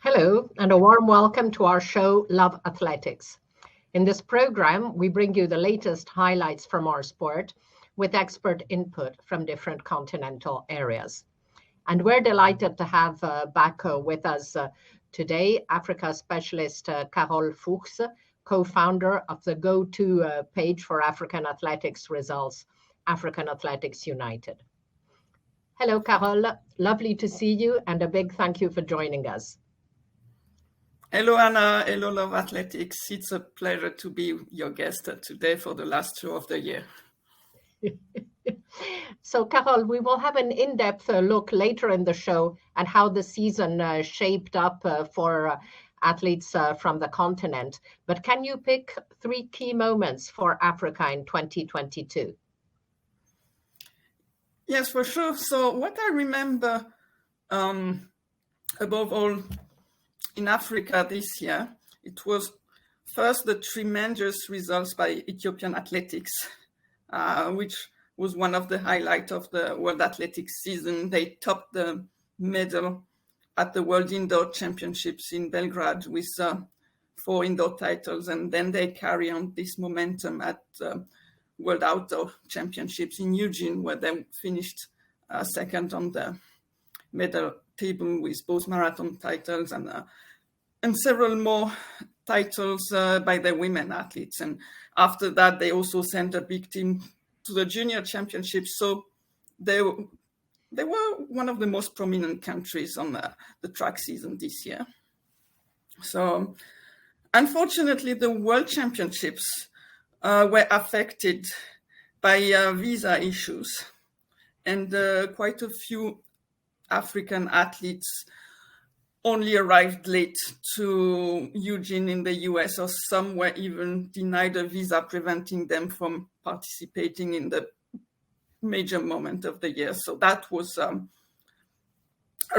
Hello, and a warm welcome to our show, Love Athletics. In this program, we bring you the latest highlights from our sport with expert input from different continental areas. And we're delighted to have back with us today Africa specialist Carole Fuchs, co-founder of the go-to page for African athletics results, African Athletics United. Hello, Carole. Lovely to see you, and a big thank you for joining us. Hello, Anna. Hello, Love Athletics. It's a pleasure to be your guest today for the last show of the year. So, Carole, we will have an in-depth look later in the show at how the season shaped up for athletes from the continent. But can you pick three key moments for Africa in 2022? Yes, for sure. So what I remember above all in Africa this year, it was first the tremendous results by Ethiopian athletics, which was one of the highlights of the World Athletics season. They topped the medal at the World Indoor Championships in Belgrade with 4 indoor titles, and then they carry on this momentum at World Outdoor Championships in Eugene, where they finished second on the medal table with both marathon titles and several more titles by the women athletes. And after that, they also sent a big team to the junior championships. So they were one of the most prominent countries on the track season this year. So unfortunately, the World Championships were affected by visa issues, and quite a few African athletes only arrived late to Eugene in the US, or some were even denied a visa, preventing them from participating in the major moment of the year. So that was a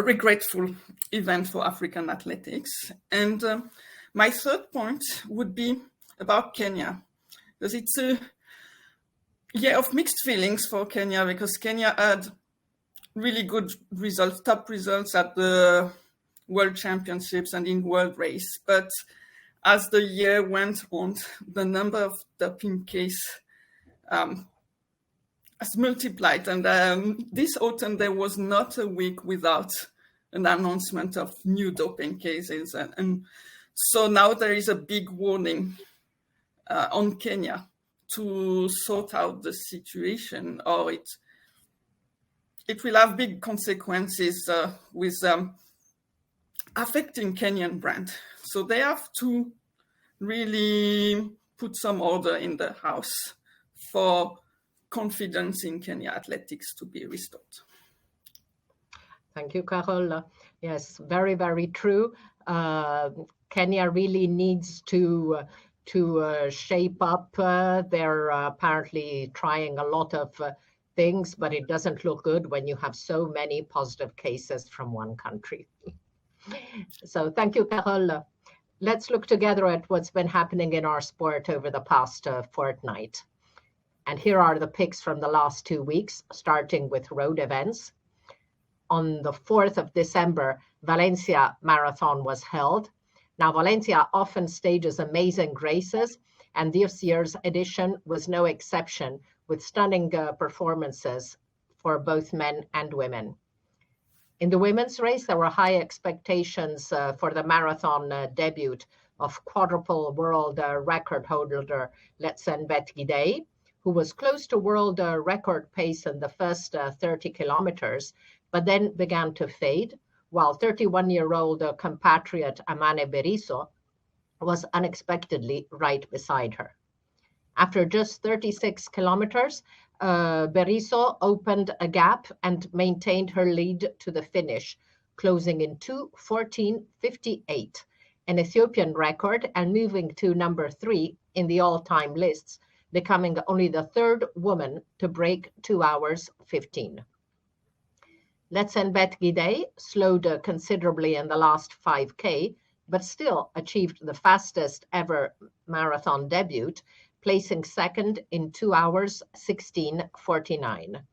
regretful event for African athletics. And my third point would be about Kenya, because it's a year of mixed feelings for Kenya, because Kenya had really good results, top results at the World Championships and in World Race. But as the year went on, the number of doping cases has multiplied. And this autumn, there was not a week without an announcement of new doping cases. And so now there is a big warning on Kenya to sort out the situation, or it will have big consequences with affecting Kenyan brand. So they have to really put some order in the house for confidence in Kenya athletics to be restored. Thank you, Carole. Yes, very, very true. Kenya really needs to shape up. They're apparently trying a lot of things, but it doesn't look good when you have so many positive cases from one country. So thank you, Carole. Let's look together at what's been happening in our sport over the past fortnight. And here are the picks from the last 2 weeks, starting with road events. On the 4th of December, Valencia Marathon was held. Now, Valencia often stages amazing races, and this year's edition was no exception, with stunning performances for both men and women. In the women's race, there were high expectations for the marathon debut of quadruple world record holder Letsenbet Gidey, who was close to world record pace in the first 30 kilometers, but then began to fade, while 31-year-old compatriot Amane Beriso was unexpectedly right beside her. After just 36 kilometers, Beriso opened a gap and maintained her lead to the finish, closing in 2:14:58, an Ethiopian record, and moving to number 3 in the all-time lists, becoming only the third woman to break 2 hours 15. Letsenbet Gidey slowed considerably in the last 5K, but still achieved the fastest ever marathon debut, placing second in 2 hours 16:49.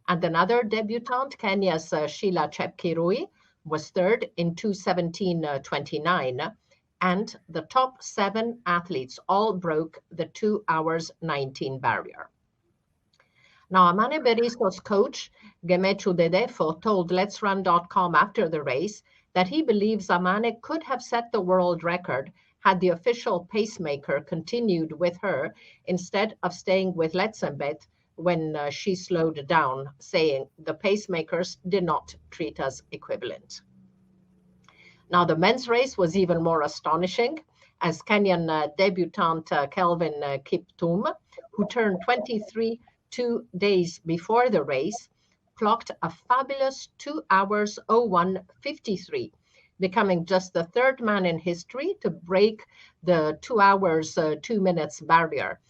And another debutante, Kenya's Sheila Chepkirui, was third in 2:17:29, and the top 7 athletes all broke the 2 hours 19 barrier. Now, Amane Berisco's coach, Gemechu Dedefo, told Let'sRun.com after the race that he believes Amane could have set the world record had the official pacemaker continued with her instead of staying with Letzenbet when she slowed down, saying the pacemakers did not treat us equivalent. Now, the men's race was even more astonishing, as Kenyan debutant Kelvin Kiptum, who turned 23 2 days before the race, clocked a fabulous 2 hours 01:53, becoming just the third man in history to break the 2 hours 2 minutes barrier,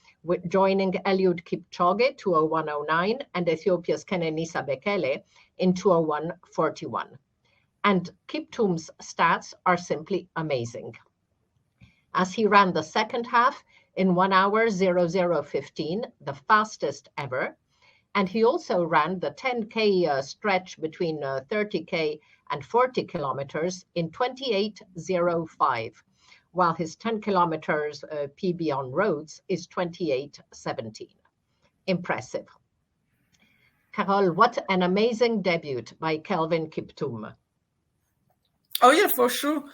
joining Eliud Kipchoge 2:01:09 and Ethiopia's Kenenisa Bekele in 2:01:41. And Kiptum's stats are simply amazing, as he ran the second half in 1 hour 00:15, the fastest ever. And he also ran the 10K stretch between 30K and 40 kilometers in 28:05, while his 10 kilometers PB on roads is 28:17. Impressive. Carole, what an amazing debut by Kelvin Kiptum. Oh yeah, for sure.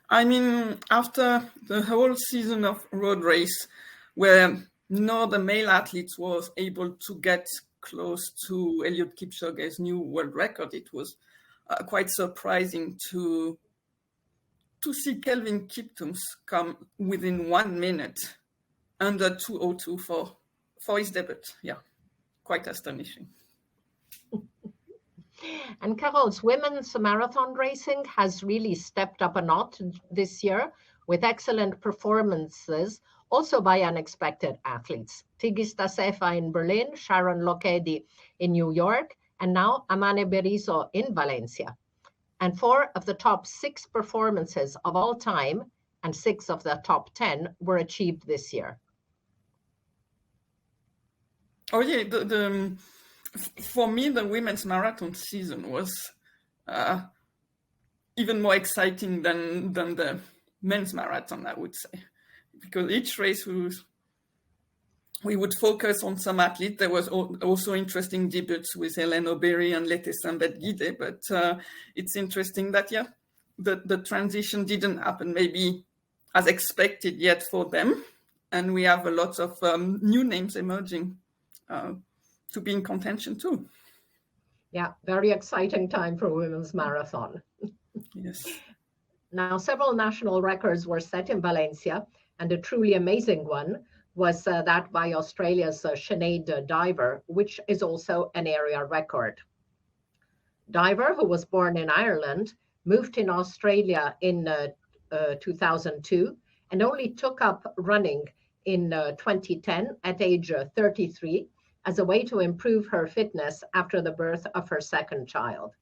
I mean, after the whole season of road race, where no the male athletes was able to get close to Eliud Kipchoge's new world record, it was quite surprising to see Kelvin Kiptum come within 1 minute under 2:02 for his debut. Yeah, quite astonishing. And Carole's women's marathon racing has really stepped up a notch this year with excellent performances, also by unexpected athletes. Tigista Sefa in Berlin, Sharon Lokedi in New York, and now Amane Beriso in Valencia. And 4 of the top 6 performances of all time and 6 of the top 10 were achieved this year. Oh yeah, for me, the women's marathon season was even more exciting than the men's marathon, I would say, because each race we would focus on some athlete. There was also interesting debuts with Hélène Aubéry and Lete Sambet-Guide, but it's interesting that, yeah, the transition didn't happen maybe as expected yet for them, and we have a lot of new names emerging to be in contention too. Yeah, very exciting time for women's marathon. Yes. Now, several national records were set in Valencia, and a truly amazing one was that by Australia's Sinead Diver, which is also an area record. Diver, who was born in Ireland, moved in Australia in 2002 and only took up running in 2010 at age 33 as a way to improve her fitness after the birth of her second child.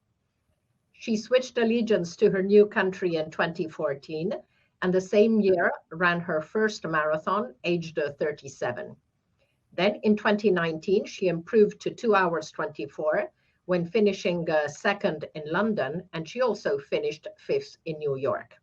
She switched allegiance to her new country in 2014, and the same year ran her first marathon, aged 37. Then in 2019, she improved to 2 hours 24 when finishing second in London, and she also finished 5th in New York.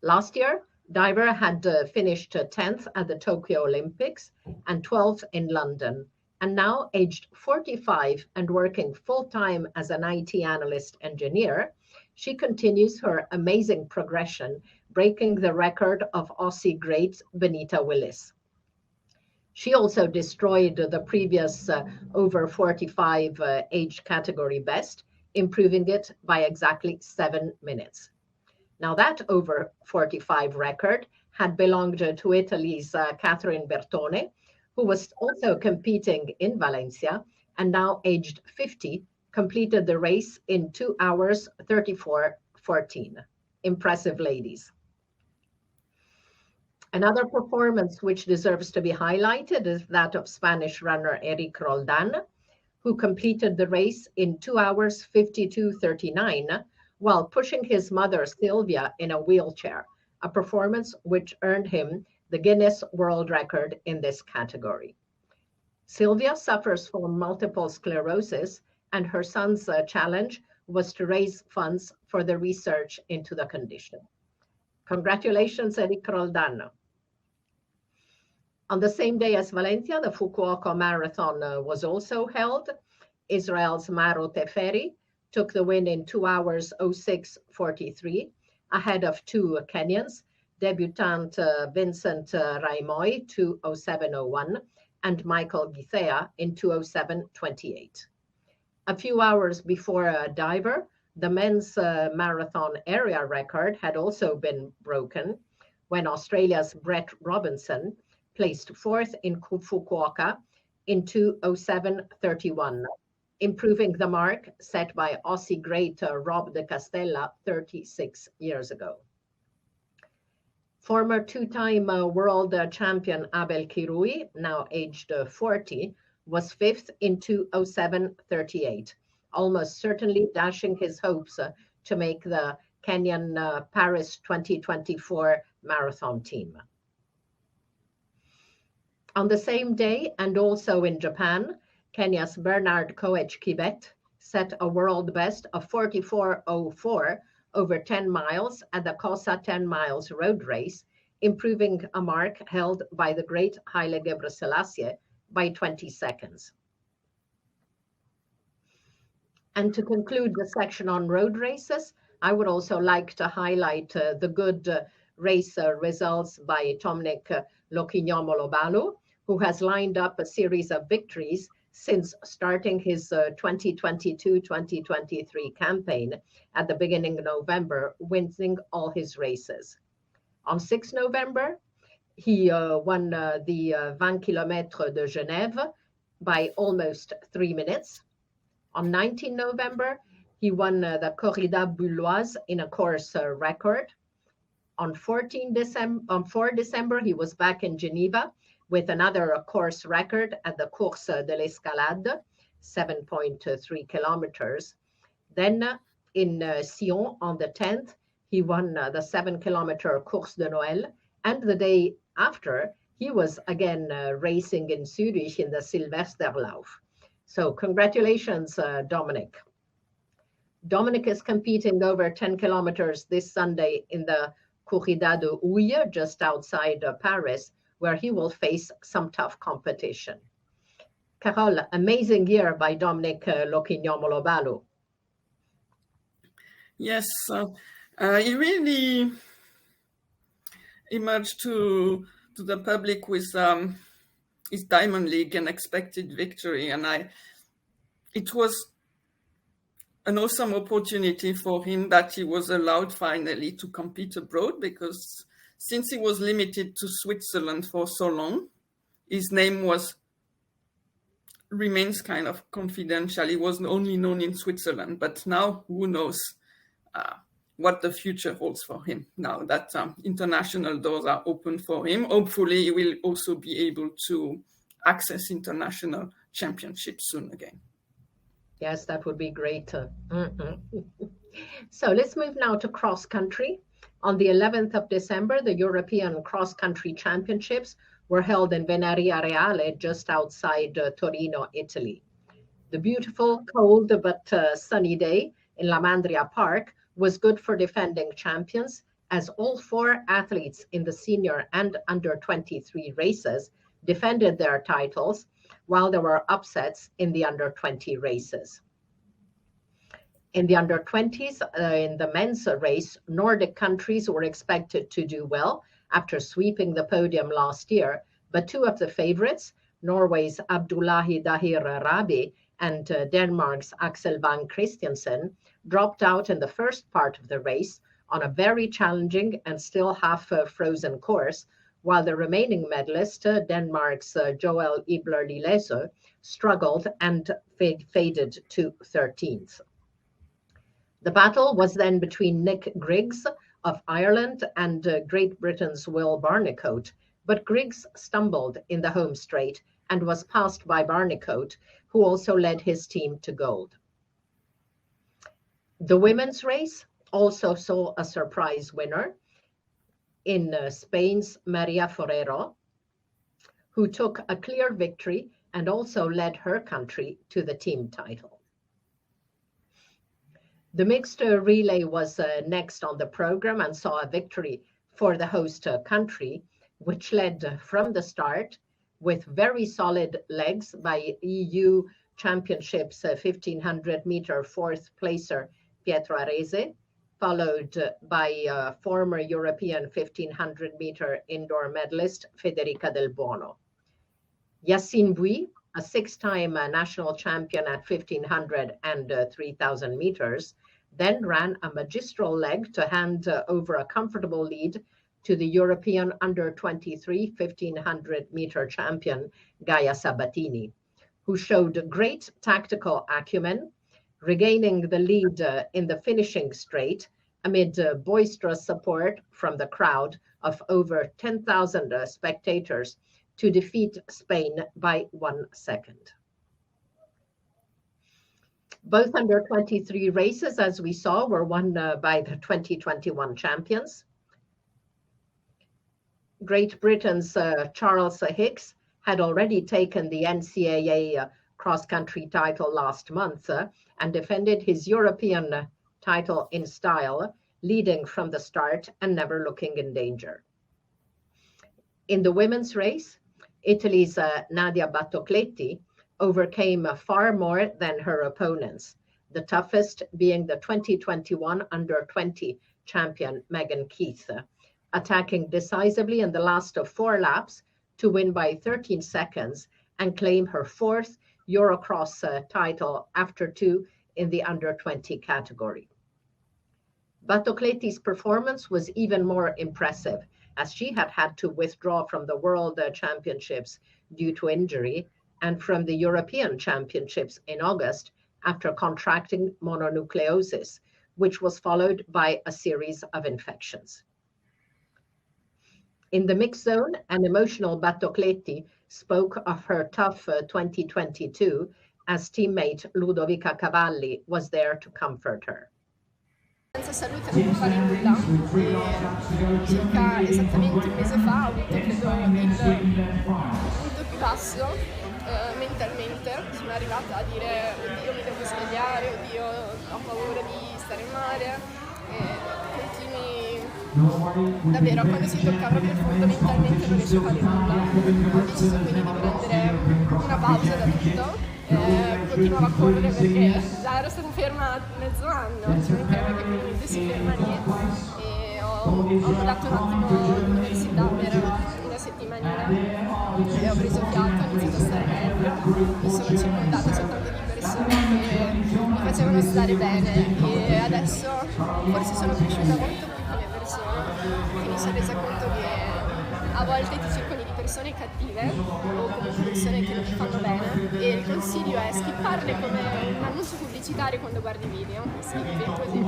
Last year, Diver had finished 10th at the Tokyo Olympics and 12th in London. And now, aged 45 and working full-time as an IT analyst engineer, she continues her amazing progression, breaking the record of Aussie great Benita Willis. She also destroyed the previous over 45 age category best, improving it by exactly 7 minutes. Now that over 45 record had belonged to Italy's Catherine Bertone, who was also competing in Valencia and now aged 50, completed the race in 2 hours 34:14. Impressive, ladies. Another performance which deserves to be highlighted is that of Spanish runner Eric Roldan, who completed the race in 2 hours 52:39 while pushing his mother Sylvia in a wheelchair, a performance which earned him the Guinness World Record in this category. Sylvia suffers from multiple sclerosis, and her son's challenge was to raise funds for the research into the condition. Congratulations, Eric Roldan. On the same day as Valencia, the Fukuoka Marathon was also held. Israel's Maro Teferi took the win in 2 hours 06:43, ahead of two Kenyans, debutant Vincent Raimoy 2:07:01 and Michael Githea in 2:07:28. A few hours before Diver, the men's marathon area record had also been broken when Australia's Brett Robinson placed fourth in Fukuoka in 2:07:31, improving the mark set by Aussie great Rob de Castella 36 years ago. Former two-time world champion Abel Kirui, now aged 40, was fifth in 2:07:38, almost certainly dashing his hopes to make the Kenyan Paris 2024 marathon team. On the same day, and also in Japan, Kenya's Bernard Koech Kibet set a world best of 44:04 over 10 miles at the Kosa 10 miles road race, improving a mark held by the great Haile Gebrselassie by 20 seconds. And to conclude the section on road races, I would also like to highlight the good race results by Dominic Lokinyomolobalu, who has lined up a series of victories since starting his 2022-2023 campaign at the beginning of November, winning all his races. On 6 November, he won the 20 km de Genève by almost 3 minutes. On 19 November, he won the Corrida Bulloise in a course record. On 4 December, he was back in Geneva with another course record at the Course de l'Escalade, 7.3 kilometers. Then in Sion on the 10th, he won the 7-kilometer Course de Noël, and the day after, he was again racing in Zurich in the Silvesterlauf. So congratulations, Dominic. Dominic is competing over 10 kilometers this Sunday in the Corrida de Houille, just outside Paris, where he will face some tough competition. Carole, amazing year by Dominic Lokinyomolobalu. Yes, he really emerged to the public with his Diamond League and expected victory, and it was an awesome opportunity for him that he was allowed finally to compete abroad, because since he was limited to Switzerland for so long, his name remains kind of confidential. He was only known in Switzerland, but now who knows what the future holds for him now that international doors are open for him. Hopefully, he will also be able to access international championships soon again. Yes, that would be great. So let's move now to cross country. On the 11th of December, the European Cross Country Championships were held in Venaria Reale, just outside Torino, Italy. The beautiful, cold, but sunny day in La Mandria Park was good for defending champions, as all 4 athletes in the senior and under 23 races defended their titles, while there were upsets in the under 20 races. In the under 20s, in the men's race, Nordic countries were expected to do well after sweeping the podium last year, but 2 of the favorites, Norway's Abdullahi Dahir Rabi and Denmark's Axel Vang Christiansen, dropped out in the first part of the race on a very challenging and still half-frozen course, while the remaining medalist, Denmark's Joel Ibler-Lilese, struggled and faded to 13th. The battle was then between Nick Griggs of Ireland and Great Britain's Will Barnicoat, but Griggs stumbled in the home straight and was passed by Barnicoat, who also led his team to gold. The women's race also saw a surprise winner in Spain's Maria Forero, who took a clear victory and also led her country to the team title. The mixed relay was next on the program and saw a victory for the host country, which led from the start with very solid legs by EU Championships 1500 meter fourth placer Pietro Arese, followed by former European 1500 meter indoor medalist Federica Del Buono. Yassine Bouy, a six-time national champion at 1500 and 3000 meters, then ran a magistral leg to hand over a comfortable lead to the European under-23 1500 meter champion Gaia Sabatini, who showed great tactical acumen, regaining the lead in the finishing straight amid boisterous support from the crowd of over 10,000 spectators to defeat Spain by 1 second. Both under-23 races, as we saw, were won by the 2021 champions. Great Britain's Charles Hicks had already taken the NCAA cross-country title last month and defended his European title in style, leading from the start and never looking in danger. In the women's race, Italy's Nadia Battocletti overcame far more than her opponents, the toughest being the 2021 under-20 champion Megan Keith, attacking decisively in the last of 4 laps to win by 13 seconds and claim her 4th Eurocross title after 2 in the under-20 category. Battocletti's performance was even more impressive, as she had to withdraw from the World Championships due to injury and from the European Championships in August after contracting mononucleosis, which was followed by a series of infections. In the mixed zone, an emotional Battocletti spoke of her tough 2022 as teammate Ludovica Cavalli was there to comfort her. Senza salute non vale nulla e circa esattamente un mese fa ho avuto credo il punto più basso mentalmente, sono arrivata a dire oddio mi devo svegliare, oddio ho paura di stare male continui davvero quando si tocca proprio il fondo mentalmente non riesco a fare nulla. Ho deciso quindi di prendere una pausa da tutto. Continuavo a correre perché già ero stata ferma mezzo anno, ci mancherebbe che comunque si ferma lì e ho mollato un attimo l'università per una settimanina e ho preso fiato, ho iniziato a stare meglio, mi sono circondata soltanto di persone che mi facevano stare bene e adesso forse sono cresciuta molto più con le persone e mi sono resa conto che a volte ti circondi di persone cattive o comunque persone che non ti fanno bene e il consiglio è skipparle come un annuncio pubblicitario quando guardi video, skippi così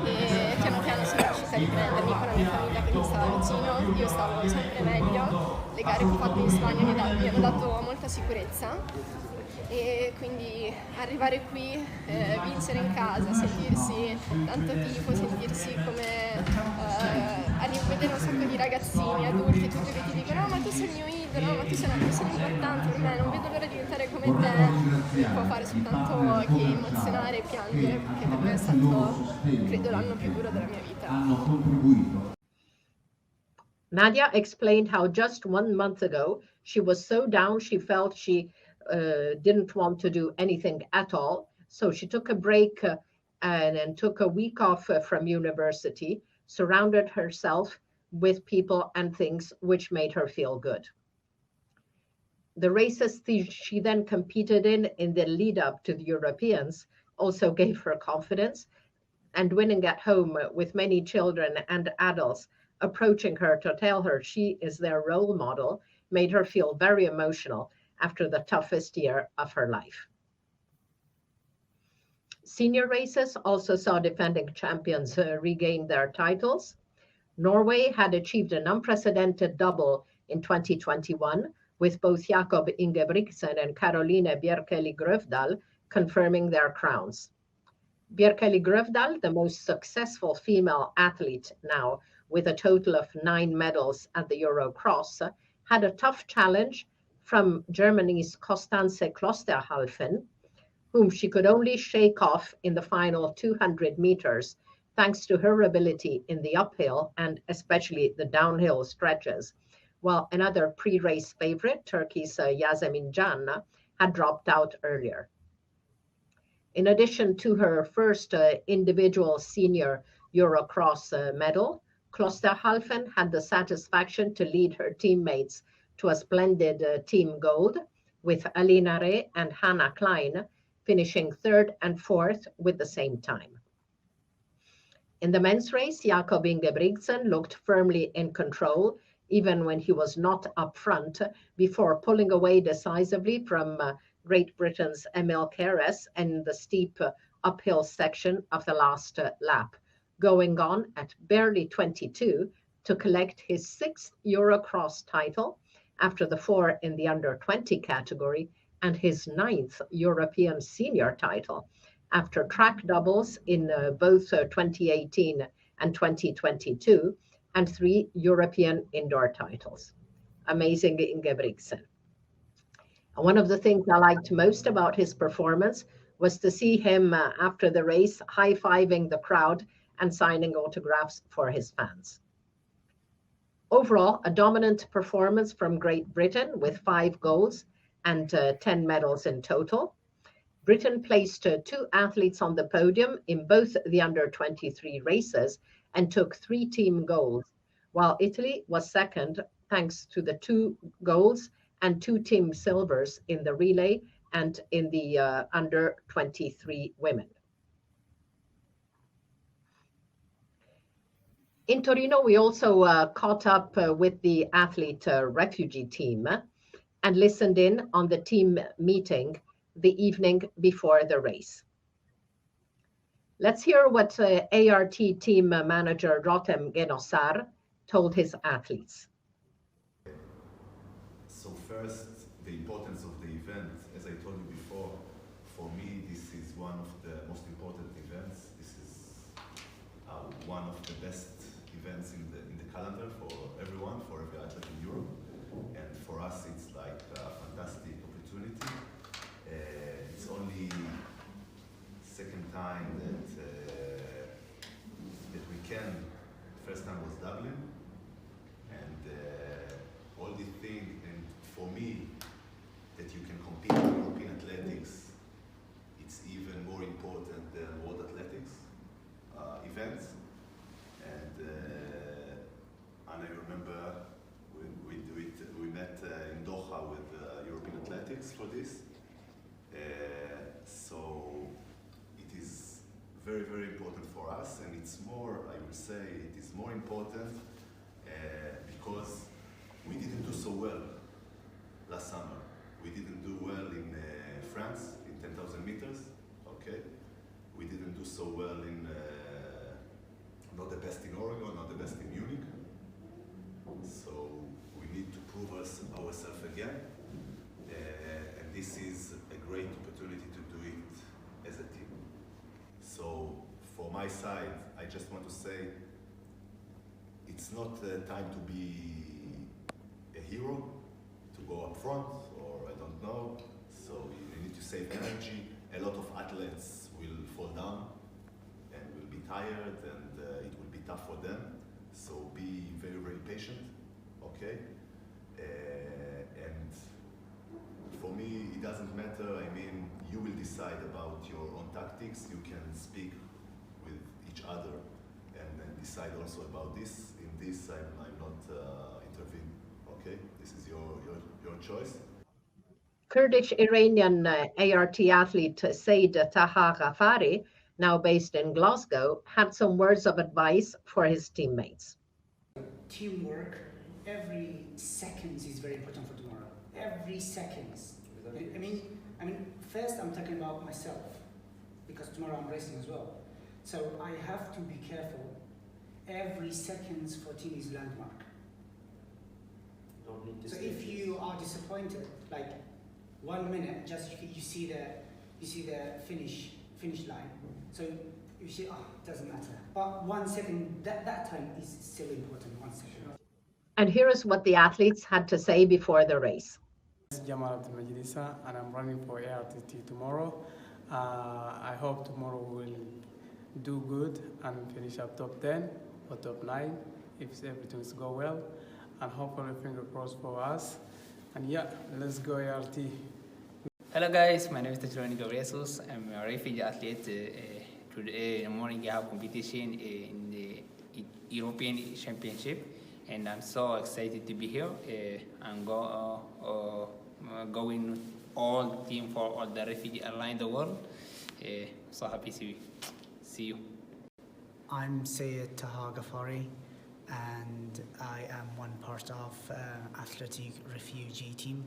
e piano piano sono riuscita a riprendermi con la mia famiglia che mi stava vicino, io stavo sempre meglio, le gare che ho fatto in Spagna mi hanno dato molta sicurezza e quindi arrivare qui, vincere in casa, sentirsi tanto tifo, sentirsi come vedere un sacco di ragazzini, adulti, tutti che ti dicono no ma tu sei il mio idolo, ma tu sei una persona importante per me, non vedo l'ora di diventare come te, mi può fare soltanto che emozionare e piangere perché per me è stato credo l'anno più duro della mia vita. Nadia explained how just 1 month ago she was so down she felt she didn't want to do anything at all. So she took a break and took a week off from university, surrounded herself with people and things which made her feel good. The races she then competed in the lead up to the Europeans also gave her confidence, and winning at home with many children and adults approaching her to tell her she is their role model made her feel very emotional after the toughest year of her life. Senior races also saw defending champions regain their titles. Norway had achieved an unprecedented double in 2021, with both Jakob Ingebrigtsen and Caroline Bjerkeli Grøvdal confirming their crowns. Bjerkeli Grøvdal, the most successful female athlete now, with a total of 9 medals at the Eurocross, had a tough challenge from Germany's Constanze Klosterhalfen, whom she could only shake off in the final 200 meters, thanks to her ability in the uphill and especially the downhill stretches, while another pre-race favorite, Turkey's Yasemin Can, had dropped out earlier. In addition to her first individual senior Eurocross medal, Klosterhalfen had the satisfaction to lead her teammates to a splendid team gold, with Alina Reh and Hannah Klein finishing third and fourth with the same time. In the men's race, Jakob Ingebrigtsen looked firmly in control, even when he was not up front, before pulling away decisively from Great Britain's Emil Keres in the steep uphill section of the last lap, going on at barely 22 to collect his sixth Eurocross title after the 4 in the under-20 category and his ninth European senior title after track doubles in both 2018 and 2022 and 3 European indoor titles. Amazing Ingebrigtsen. One of the things I liked most about his performance was to see him after the race high-fiving the crowd and signing autographs for his fans. Overall, a dominant performance from Great Britain with 5 goals and 10 medals in total. Britain placed 2 athletes on the podium in both the under-23 races and took 3 team goals, while Italy was second thanks to the 2 goals and 2 team silvers in the relay and in the under-23 women. In Torino, we also caught up with the athlete refugee team and listened in on the team meeting the evening before the race. Let's hear what ART team manager Rotem Genosar told his athletes. So first, the importance of the event. As I told you before, for me, this is one of the most important events. This is one of the best events in the calendar for everyone, for every athlete in Europe. And for us, it's like a fantastic opportunity. It's only second time that we can. First time was Dublin, and all the thing. And for me, that you can compete in European athletics, it's even more important than World Athletics events. And I remember we met in Doha with European Athletics for this. So it is very, very important for us, and it's more, I would say, it is more important because we didn't do so well last summer. We didn't do well in France in 10,000 meters, okay? We didn't do so well in, not the best in Oregon, not the best in Munich. So we need to prove ourselves again. And this is a great opportunity to do it as a team. So for my side, I just want to say, it's not the time to be a hero, to go up front, or I don't know. So you need to save energy. A lot of athletes will fall down and will be tired, and it will be tough for them. So be very, very patient, okay? And for me, it doesn't matter. I mean, you will decide about your own tactics. You can speak with each other and decide also about this. In this, I'm not intervening. Okay, this is your choice. Kurdish-Iranian ART athlete Saeed Taha Ghafari, now based in Glasgow, had some words of advice for his teammates. Teamwork, every second is very important for tomorrow. Every second. I mean, first I'm talking about myself, because tomorrow I'm racing as well. So I have to be careful. Every second for team is landmark. Don't need to so if you are disappointed, like 1 minute, just you see the finish line. So you see, it doesn't matter. But 1 second, that time is still important. 1 second. And here is what the athletes had to say before the race. Jamal Abdelmajidisa, and I'm running for ARTT tomorrow. I hope tomorrow we'll do good and finish up top 10 or top 9 if everything's go well. And hopefully finger crossed for us. And yeah, let's go ART. Hello guys, my name is Tachironi Gabresus. I'm a refugee athlete. Today morning I have competition in the European Championship, and I'm so excited to be here. I'm going all team for all the refugees around the world. So happy to see you. I'm Sayed Taha Ghaffari, and I am one part of athletic refugee team.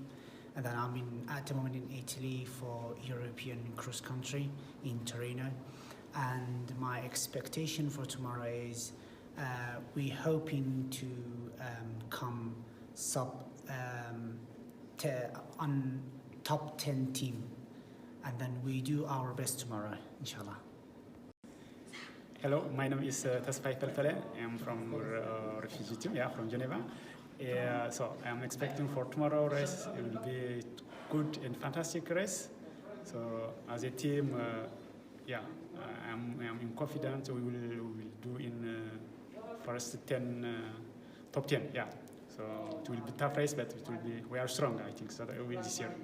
And then I'm at the moment in Italy for European cross country in Torino. And my expectation for tomorrow is we're hoping to come on top 10 team. And then we do our best tomorrow, inshallah. Hello, my name is Tasfai Pelfele. I'm from refugee team, from Geneva. So I'm expecting for tomorrow race, it will be good and fantastic race. So as a team, I'm confident we will do in first 10, top 10. So it will be tough race, but we are strong, I think, so that we will this year.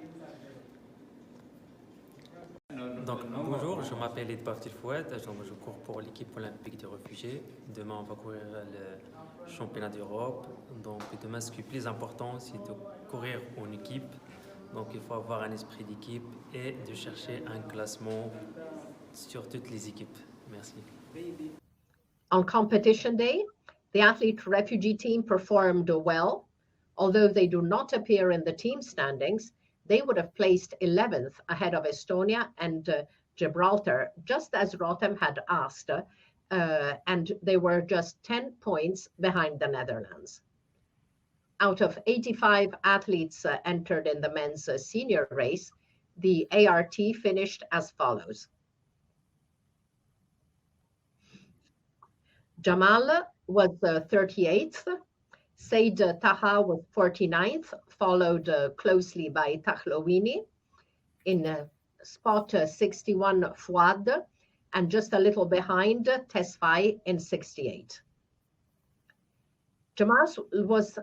Donc, bonjour, je m'appelle Edbaf Tilfouet, je cours pour l'équipe olympique des réfugiés. Demain, on va courir le championnat d'Europe. Donc, demain, ce qui est plus important, c'est de courir en équipe. Donc, il faut avoir un esprit d'équipe et de chercher un classement sur toutes les équipes. Merci. On competition day, the athlete refugee team performed well. Although they do not appear in the team standings, they would have placed 11th ahead of Estonia and Gibraltar, just as Rotem had asked, and they were just 10 points behind the Netherlands. Out of 85 athletes entered in the men's senior race, the ART finished as follows. Jamal was 38th. Said Taha was 49th, followed closely by Tahlowini. In spot 61, Fouad, and just a little behind, Tesfaye in 68. Jamal was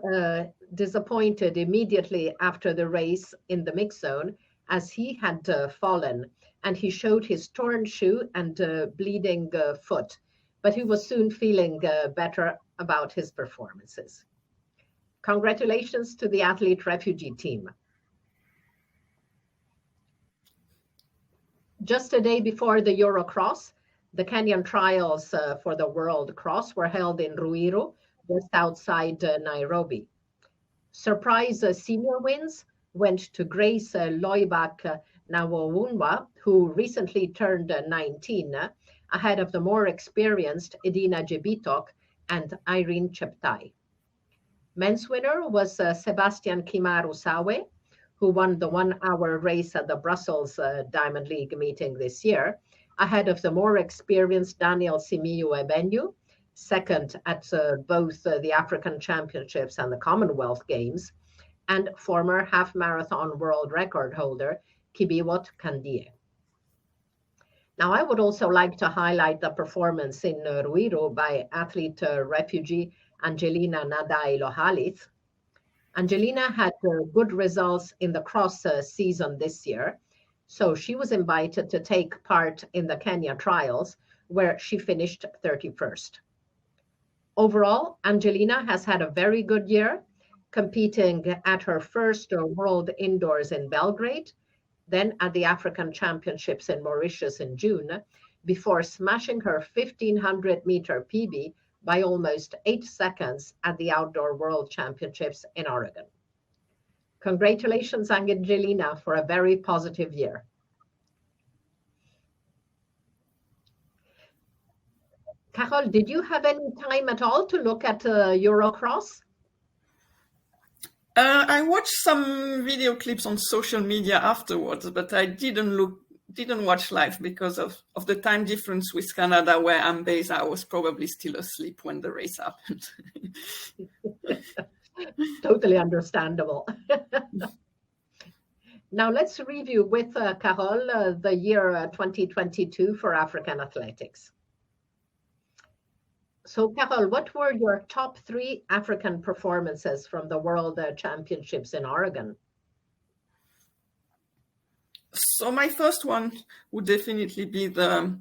disappointed immediately after the race in the mix zone, as he had fallen, and he showed his torn shoe and bleeding foot, but he was soon feeling better about his performances. Congratulations to the athlete refugee team. Just a day before the Eurocross, the Kenyan trials for the World Cross were held in Ruiru, just outside Nairobi. Surprise senior wins went to Grace Loibak Nawowunwa, who recently turned 19, ahead of the more experienced Edina Jebitok and Irene Cheptai. Men's winner was Sebastian Kimaru Sawe, who won the 1-hour race at the Brussels Diamond League meeting this year, ahead of the more experienced Daniel Simiyu Ebenyu, second at both the African Championships and the Commonwealth Games, and former half-marathon world record holder Kibiwot Kandie. Now, I would also like to highlight the performance in Ruiru by athlete refugee Angelina Nadai Lohalith. Angelina had good results in the cross season this year, so she was invited to take part in the Kenya trials, where she finished 31st. Overall, Angelina has had a very good year, competing at her first World Indoors in Belgrade, then at the African Championships in Mauritius in June, before smashing her 1,500-meter PB by almost 8 seconds at the Outdoor World Championships in Oregon. Congratulations, Angelina, for a very positive year. Carole, did you have any time at all to look at Eurocross? I watched some video clips on social media afterwards, but I didn't watch live because of the time difference with Canada, where I'm based. I was probably still asleep when the race happened. Totally understandable. Now let's review with Carole the year 2022 for African athletics. So Carole, what were your top 3 African performances from the World Championships in Oregon? So my first one would definitely be the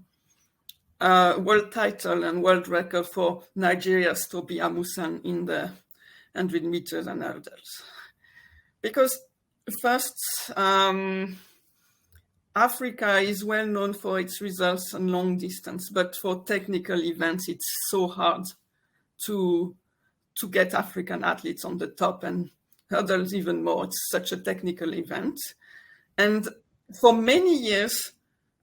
world title and world record for Nigeria's Tobi Amusan in the 100 meters and hurdles. Because first, Africa is well known for its results on long distance, but for technical events, it's so hard to get African athletes on the top, and hurdles even more. It's such a technical event. And for many years,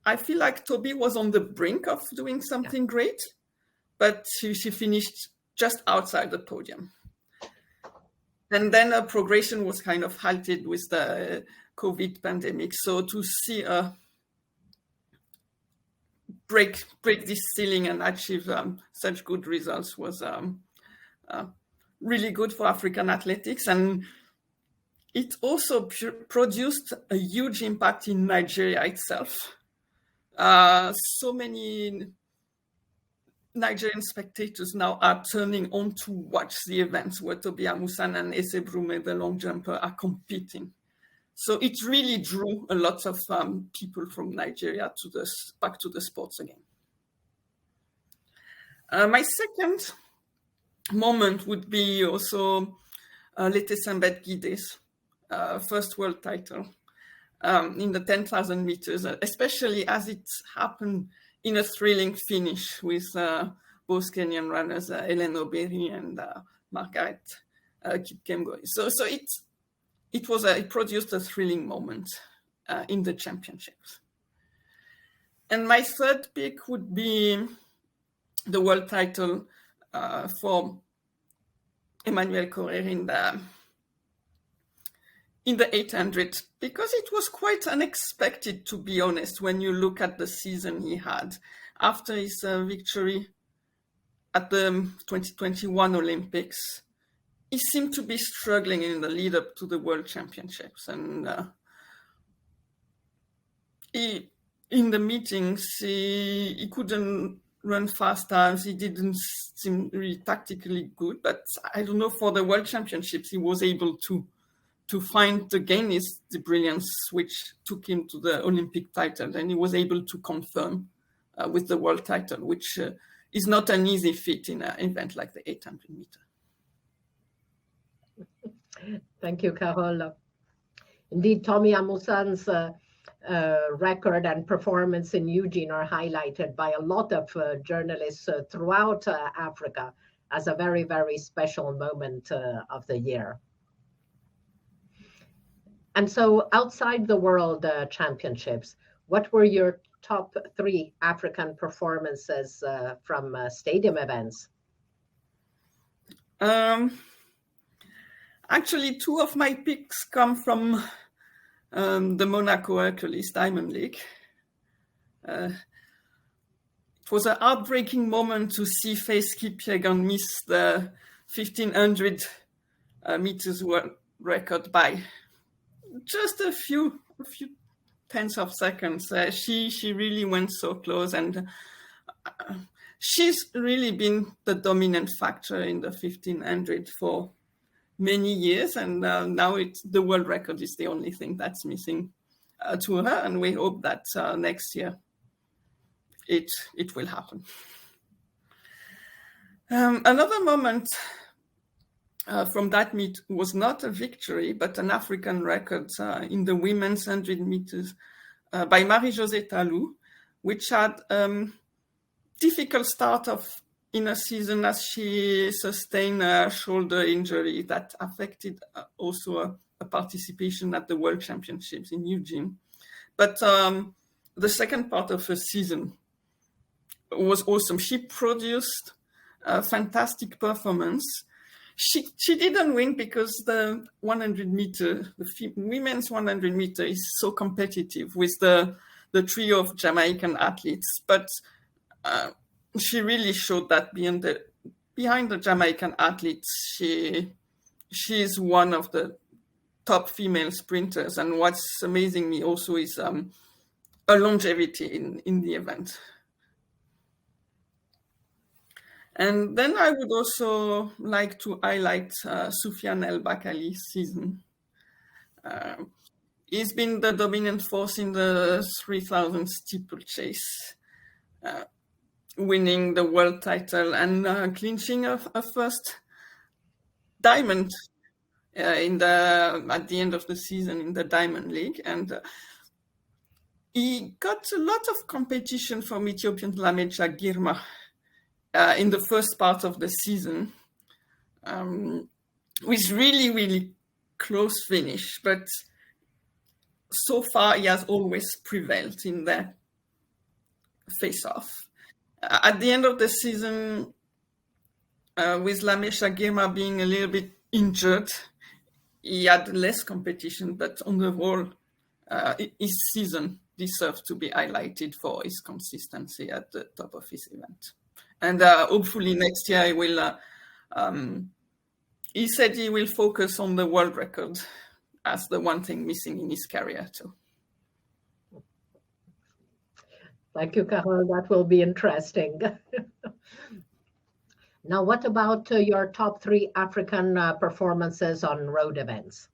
I feel like Tobi was on the brink of doing something great, but she finished just outside the podium. And then her progression was kind of halted with the COVID pandemic. So to see her break this ceiling and achieve such good results was really good for African athletics. And it also produced a huge impact in Nigeria itself. So many Nigerian spectators now are turning on to watch the events where Tobi Amusan and Ese Brume, the long jumper, are competing. So it really drew a lot of people from Nigeria back to the sports again. My second moment would be also Lete Sembet Gide's first world title in the 10,000 meters, especially as it happened in a thrilling finish with both Kenyan runners, Helen Oberi and Margaret Kipkemgoi. So it produced a thrilling moment in the championships. And my third pick would be the world title for Emmanuel Correr in the 800, because it was quite unexpected, to be honest, when you look at the season he had. After his victory at the 2021 Olympics, he seemed to be struggling in the lead up to the World Championships. And in the meetings, he couldn't run fast times. He didn't seem really tactically good, but I don't know, for the World Championships, he was able to find again the brilliance which took him to the Olympic title, and he was able to confirm with the world title, which is not an easy feat in an event like the 800 meter. Thank you, Carole. Indeed, Tobi Amusan's record and performance in Eugene are highlighted by a lot of journalists throughout Africa as a very, very special moment of the year. And so outside the World Championships, what were your top 3 African performances from stadium events? Actually, 2 of my picks come from the Monaco Hercules Diamond League. It was a heartbreaking moment to see Faith Kipyegon miss the 1500 meters world record by just a few tenths of seconds. She really went so close, and she's really been the dominant factor in the 1500 for many years, and now the world record is the only thing that's missing to her, and we hope that next year it will happen. Another moment from that meet was not a victory, but an African record in the women's 100 meters by Marie-Josée Talou, which had difficult start in a season as she sustained a shoulder injury that affected also a participation at the World Championships in Eugene. But the second part of her season was awesome. She produced a fantastic performance. She didn't win because the 100 meter, the women's 100 meter is so competitive with the trio of Jamaican athletes. But she really showed that behind the Jamaican athletes, she is one of the top female sprinters. And what's amazing me also is her longevity in the event. And then I would also like to highlight Soufiane El Bakkali's season. He's been the dominant force in the 3,000 steeplechase, winning the world title and clinching a first diamond at the end of the season in the Diamond League. And he got a lot of competition from Ethiopian Lamejja Girma in the first part of the season, with really, really close finish. But so far, he has always prevailed in their face-off. At the end of the season, with Lamejja Girma being a little bit injured, he had less competition, but on the whole, his season deserves to be highlighted for his consistency at the top of his event. And hopefully next year he will. He said he will focus on the world record as the one thing missing in his career too. Thank you, Carole. That will be interesting. Now, what about your top 3 African performances on road events?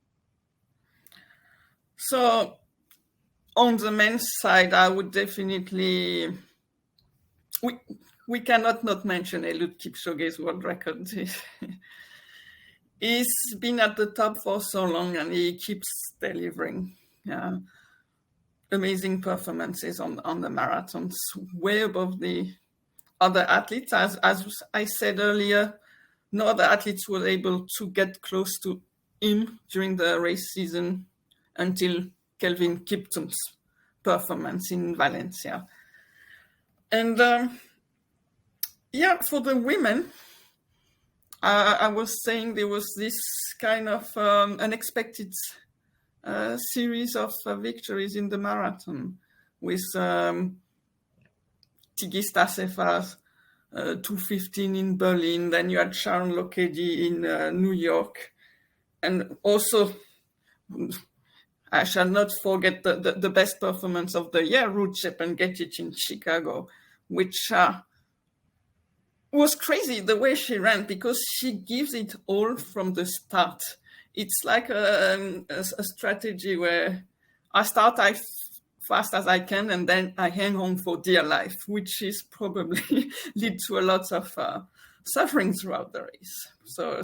So, on the men's side, I would definitely. We cannot not mention Eliud Kipchoge's world record. He's been at the top for so long and he keeps delivering amazing performances on the marathons, way above the other athletes. As I said earlier, no other athletes were able to get close to him during the race season until Kelvin Kiptum's performance in Valencia. And for the women, I was saying there was this kind of unexpected series of victories in the marathon with Tigista Sefa's 2:15 in Berlin. Then you had Sharon Lokedi in New York. And also, I shall not forget the best performance of the year, Ruth Shepengetic in Chicago, which was crazy the way she ran, because she gives it all from the start. It's like a strategy where I start as fast as I can and then I hang on for dear life, which is probably lead to a lot of suffering throughout the race. So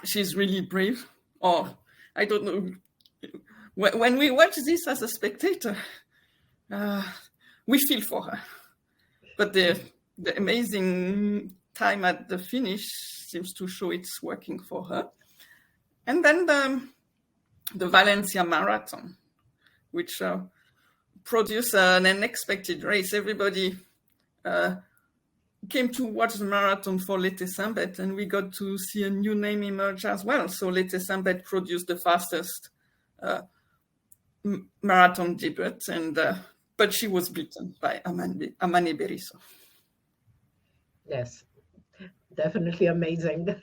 she's really brave. Or I don't know. When we watch this as a spectator, we feel for her. But the amazing time at the finish seems to show it's working for her. And then the Valencia Marathon, which produced an unexpected race. Everybody came to watch the marathon for Lete Sambet, and we got to see a new name emerge as well. So Lete Sambet produced the fastest marathon debut, and but she was beaten by Amane Beriso. Yes, definitely amazing.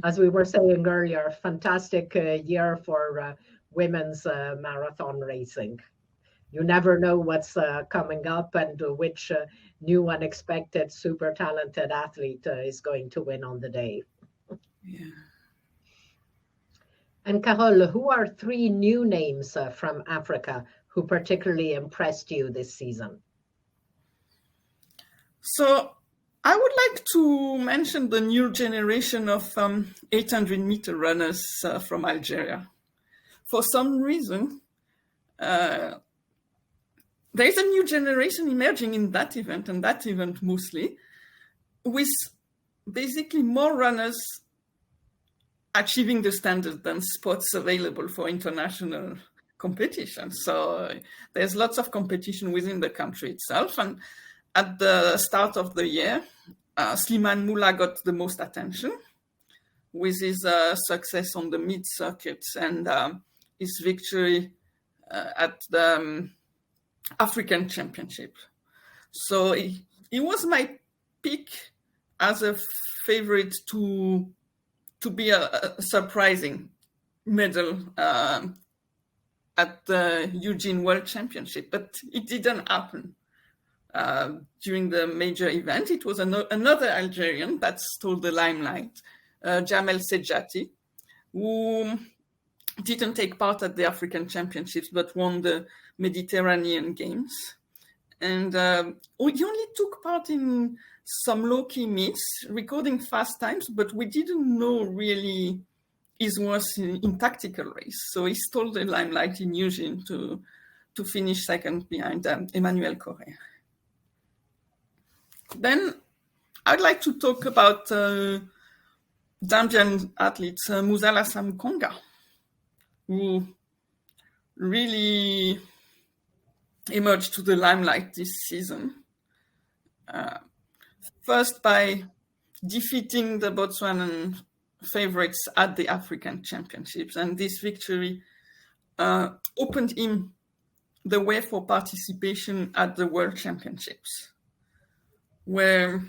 As we were saying earlier, fantastic year for women's marathon racing. You never know what's coming up and which new unexpected super talented athlete is going to win on the day. Yeah. And Carole, who are 3 new names from Africa who particularly impressed you this season? So I would like to mention the new generation of 800-meter runners from Algeria. For some reason, there is a new generation emerging in that event, and that event mostly, with basically more runners achieving the standard than spots available for international competition. So there's lots of competition within the country itself. And at the start of the year, Slimane Moula got the most attention with his success on the mid-circuit and his victory at the African Championship. So he was my pick as a favorite to be a surprising medal at the Eugene World Championship, but it didn't happen. During the major event, it was another Algerian that stole the limelight, Jamel Sejati, who didn't take part at the African Championships, but won the Mediterranean Games. And he only took part in some low-key meets, recording fast times, but we didn't know really his worth in tactical race. So he stole the limelight in Eugene to finish second behind Emmanuel Correa. Then I'd like to talk about Zambian athlete Musala Samukonga, who really emerged to the limelight this season. First by defeating the Botswanan favorites at the African Championships. And this victory opened him the way for participation at the World Championships, where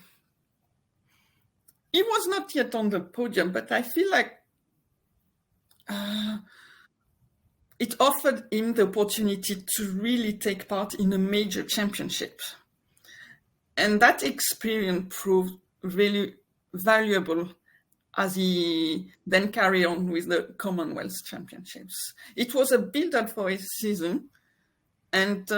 he was not yet on the podium, but I feel like it offered him the opportunity to really take part in a major championship. And that experience proved really valuable as he then carried on with the Commonwealth Championships. It was a build-up for his season, and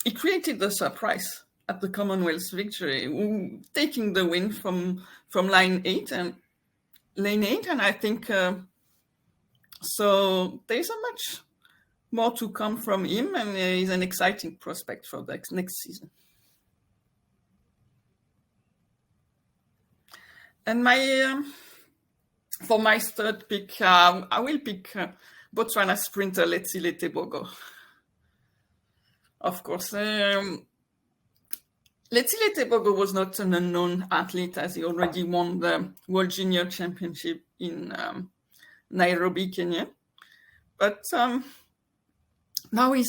he created the surprise at the Commonwealth victory, taking the win from lane 8, and I think so there's a much more to come from him, and he's an exciting prospect for the next season. And for my third pick, I will pick Botswana sprinter Letsile Tebogo. Of course, Letsile Tebogo was not an unknown athlete, as he already won the World Junior Championship in Nairobi, Kenya. But now he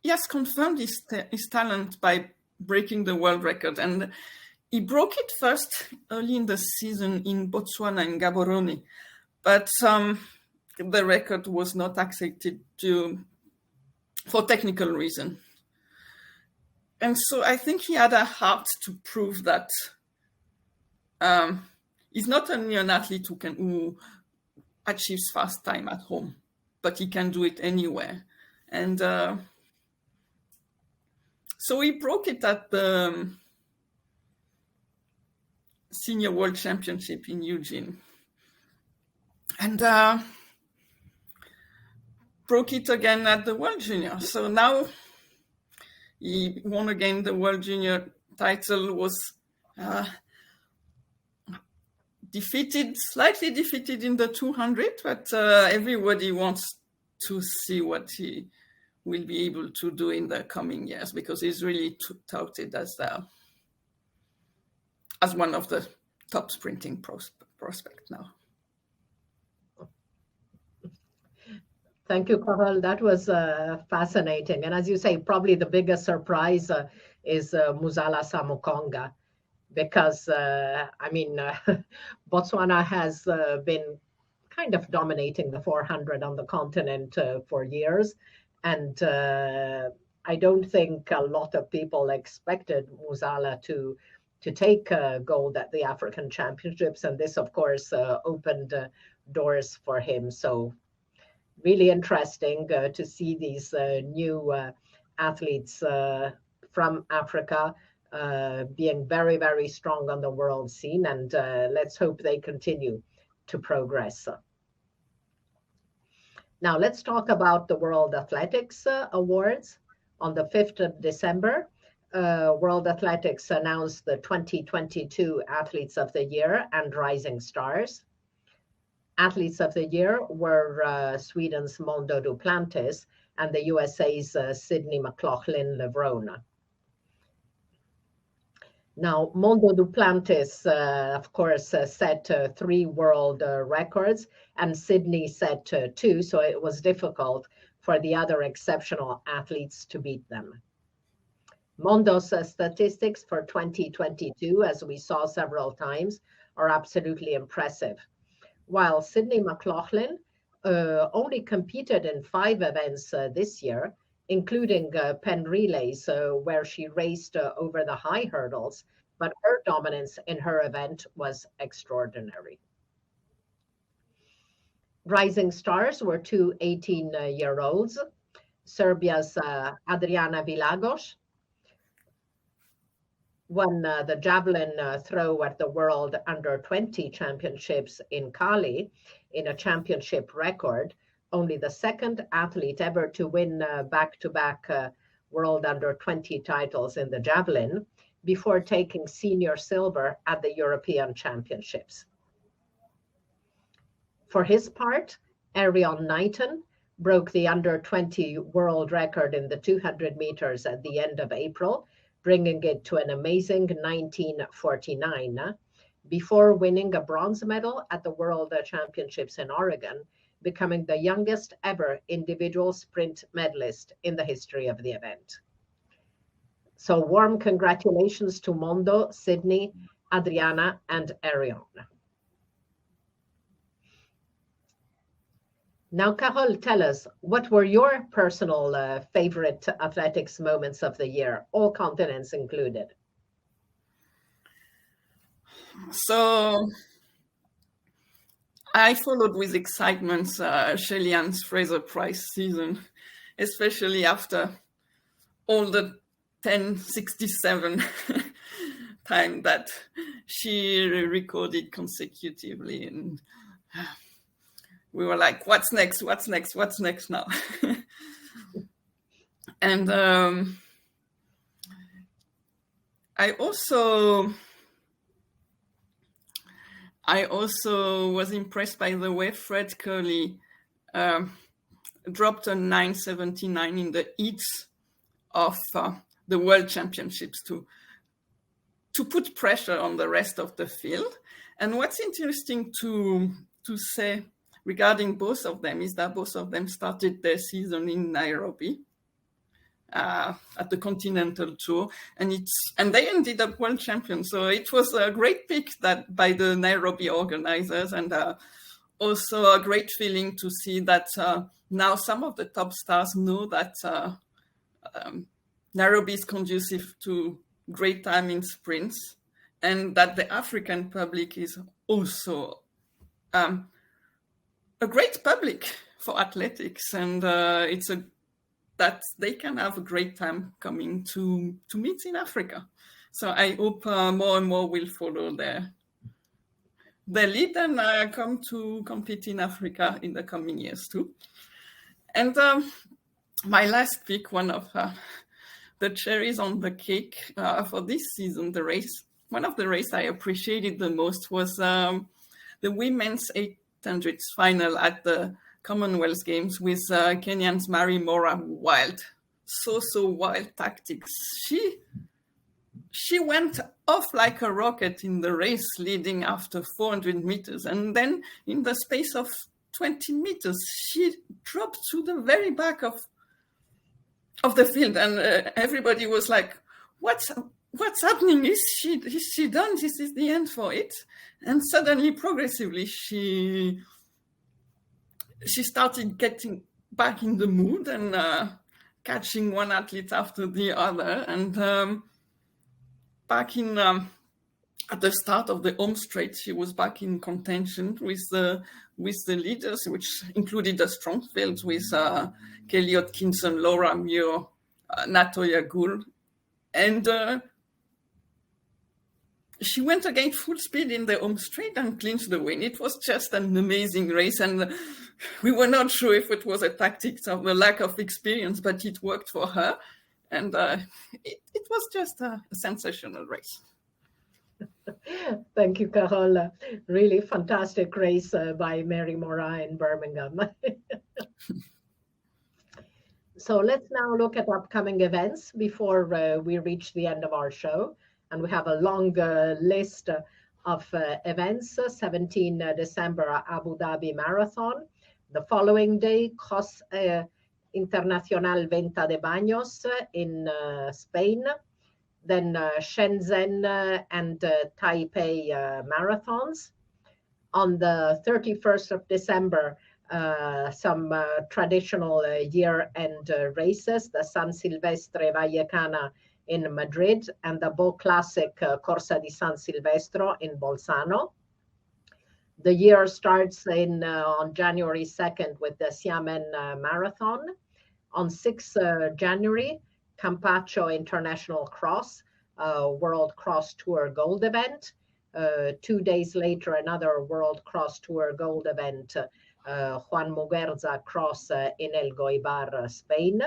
has confirmed his talent by breaking the world record. And he broke it first early in the season in Botswana and Gaborone. But the record was not accepted for technical reason. And so I think he had a heart to prove that he's not only an athlete who achieves fast time at home, but he can do it anywhere. And so he broke it at the Senior World Championship in Eugene. And broke it again at the World Junior. So now he won again the World Junior title, was slightly defeated in the 200, but everybody wants to see what he will be able to do in the coming years, because he's really touted as one of the top sprinting prospects now. Thank you, Carole. That was fascinating. And as you say, probably the biggest surprise is Musala Samukonga, because, Botswana has been kind of dominating the 400 on the continent for years. And I don't think a lot of people expected Musala to take gold at the African Championships. And this, of course, opened doors for him. So really interesting to see these new athletes from Africa being very, very strong on the world scene. And let's hope they continue to progress. Now, let's talk about the World Athletics Awards. On the 5th of December, World Athletics announced the 2022 Athletes of the Year and Rising Stars. Athletes of the Year were Sweden's Mondo Duplantis and the USA's Sydney McLaughlin-Levrone. Now, Mondo Duplantis, of course, set 3 world records, and Sydney set 2, so it was difficult for the other exceptional athletes to beat them. Mondo's statistics for 2022, as we saw several times, are absolutely impressive. while Sydney McLaughlin only competed in 5 events this year, including Penn Relays, where she raced over the high hurdles, but her dominance in her event was extraordinary. Rising stars were two 18-year-olds, Serbia's Adriana Vilagos won the javelin throw at the World Under-20 Championships in Cali in a championship record, only the second athlete ever to win back-to-back World Under-20 titles in the javelin, before taking senior silver at the European Championships. For his part, Arion Knighton broke the Under-20 world record in the 200 meters at the end of April, bringing it to an amazing 19:49, before winning a bronze medal at the World Championships in Oregon, becoming the youngest ever individual sprint medalist in the history of the event. So warm congratulations to Mondo, Sydney, Adriana, and Arion. Now, Carole, tell us, what were your personal favorite athletics moments of the year, all continents included? So I followed with excitement Shelly-Ann's Fraser Prize season, especially after all the 10:67 time that she recorded consecutively. And we were like, what's next? What's next? What's next now? And I also was impressed by the way Fred Curley dropped a 9:79 in the heats of the World Championships to put pressure on the rest of the field. And what's interesting to say regarding both of them is that both of them started their season in Nairobi at the Continental Tour, and they ended up world champions. So it was a great pick that by the Nairobi organizers, and also a great feeling to see that now some of the top stars know that Nairobi is conducive to great time in sprints, and that the African public is also a great public for athletics, and that they can have a great time coming to meet in Africa. So I hope more and more will follow their lead and come to compete in Africa in the coming years too. And my last pick, one of the cherries on the cake for this season, one of the races I appreciated the most was the women's 800s final at the Commonwealth Games with Kenyan's Mary Mora. So wild tactics. She went off like a rocket in the race leading after 400 meters. And then in the space of 20 meters, she dropped to the very back of the field. And everybody was like, what's happening? Is she done? This is the end for it. And suddenly, progressively, she started getting back in the mood and catching one athlete after the other. And back in at the start of the home straight, she was back in contention with the leaders, which included a strong field with Kelly Hodkinson, Laura Muir, Natoya Gould, and she went against full speed in the home straight and clinched the win. It was just an amazing race, and we were not sure if it was a tactic of the lack of experience, but it worked for her, and it was just a sensational race. Thank you, Carole. Really fantastic race by Mary Mora in Birmingham. So let's now look at upcoming events before we reach the end of our show. And we have a long list of events. 17 December, Abu Dhabi Marathon. The following day, Cross Internacional Venta de Baños in Spain. Then Shenzhen and Taipei marathons. On the 31st of December, some traditional year-end races, the San Silvestre Vallecana in Madrid and the Bow Classic Corsa di San Silvestro in Bolzano. The year starts on January 2nd with the Xiamen Marathon. On 6th January, Campaccio International Cross, World Cross Tour Gold event. 2 days later, another World Cross Tour Gold event, Juan Muguerza Cross in El Goibar, Spain.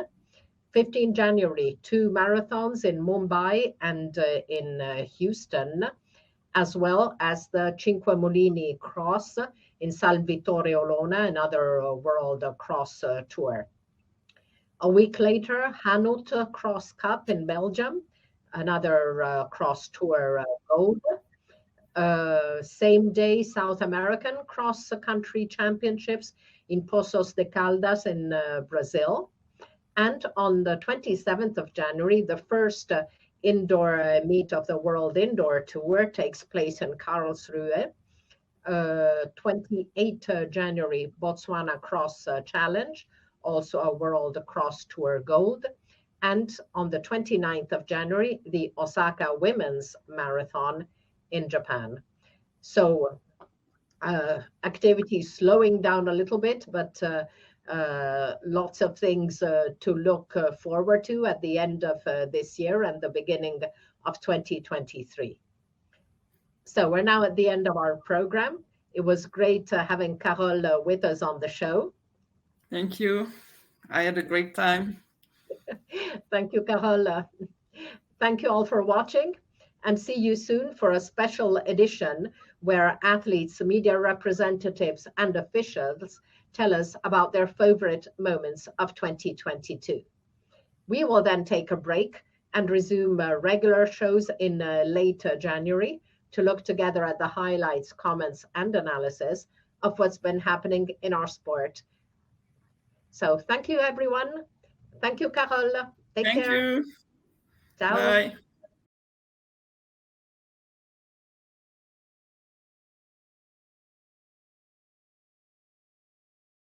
15 January, 2 marathons in Mumbai and in Houston, as well as the Cinque Mulini Cross in San Vittorio Olona, another World Cross Tour. A week later, Hanut Cross Cup in Belgium, another Cross Tour Gold. Same day, South American Cross Country Championships in Poços de Caldas in Brazil. And on the 27th of January, the first indoor meet of the World Indoor Tour takes place in Karlsruhe. 28th January, Botswana Cross Challenge, also a World Cross Tour Gold. And on the 29th of January, the Osaka Women's Marathon in Japan. So activity slowing down a little bit, but lots of things to look forward to at the end of this year and the beginning of 2023. So we're now at the end of our program. It was great having Carole with us on the show. Thank you. I had a great time. Thank you, Carole. Thank you all for watching, and see you soon for a special edition where athletes, media representatives, and officials tell us about their favorite moments of 2022. We will then take a break and resume regular shows in late January to look together at the highlights, comments, and analysis of what's been happening in our sport. So thank you, everyone. Thank you, Carole. Take care. Thank you. Ciao. Bye.